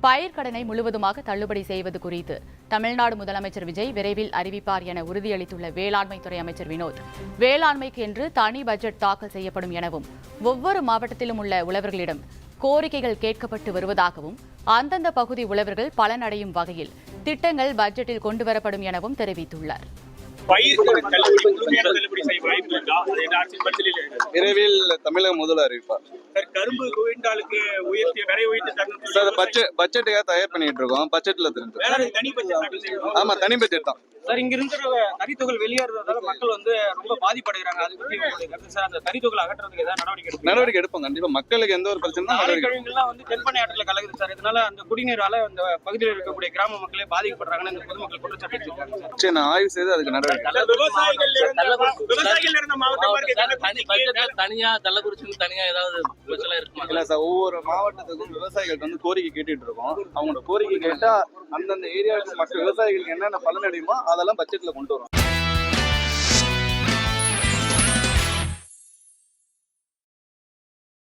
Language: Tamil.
பயிர்க்கடனை முழுவதுமாக தள்ளுபடி செய்வது குறித்து தமிழ்நாடு முதலமைச்சர் விஜய் விரைவில் அறிவிப்பார் என உறுதியளித்துள்ள வேளாண்மைத்துறை அமைச்சர் வினோத், வேளாண்மைக்கு என்று தனி பட்ஜெட் தாக்கல் செய்யப்படும் எனவும், ஒவ்வொரு மாவட்டத்திலும் உள்ள உழவர்களிடம் கோரிக்கைகள் கேட்கப்பட்டு வருவதாகவும், அந்தந்த பகுதி உழவர்கள் பலனடையும் வகையில் திட்டங்கள் பட்ஜெட்டில் கொண்டுவரப்படும் எனவும் தெரிவித்துள்ளார். விரைவில் தமிழக முதல்வர் அறிவிப்பார். கரும்பு குவிண்டாலுக்கு பட்ஜெட்டுக்காக தயார் பண்ணிட்டு இருக்கோம். பட்ஜெட்ல ஆமா, தனி பட்ஜெட் தான் சார். இங்க இருந்து தனித்தொகை வெளியேறதால மக்கள் ரொம்ப பாதிப்படைகிறாங்க. அது பற்றி சார் அந்த தனித்தொகை அகற்றுறதுக்கு ஏதாவது நடவடிக்கை எடுப்போம். கண்டிப்பா மக்களுக்கு எந்த ஒரு பிரச்சனை தென்பண்ணை ஆற்றில கலகுது சார். இதனால அந்த குடிநீரால அந்த பகுதியில் இருக்கக்கூடிய கிராம மக்களே பாதிக்கப்படுறாங்கன்னு இந்த பொதுமக்கள் குற்றச்சாட்டு வச்சிருக்காங்க. சரி, நான் ஆய்வு செய்து அதுக்கு நடவடிக்கை. தனியா கள்ளக்குறிச்சி தனியா ஏதாவது பிரச்சனை இருக்குமா? இல்ல சார், ஒவ்வொரு மாவட்டத்துக்கும் விவசாயிகளுக்கு கோரிக்கை கேட்டுட்டு இருக்கோம். அவங்களோட கோரிக்கை கேட்டா அந்தந்த ஏரியாவுக்கு மக்கள் விவசாயிகளுக்கு என்னென்ன பலன் அடையுமோ அதெல்லாம் பட்ஜெட்ல கொண்டு வரும்.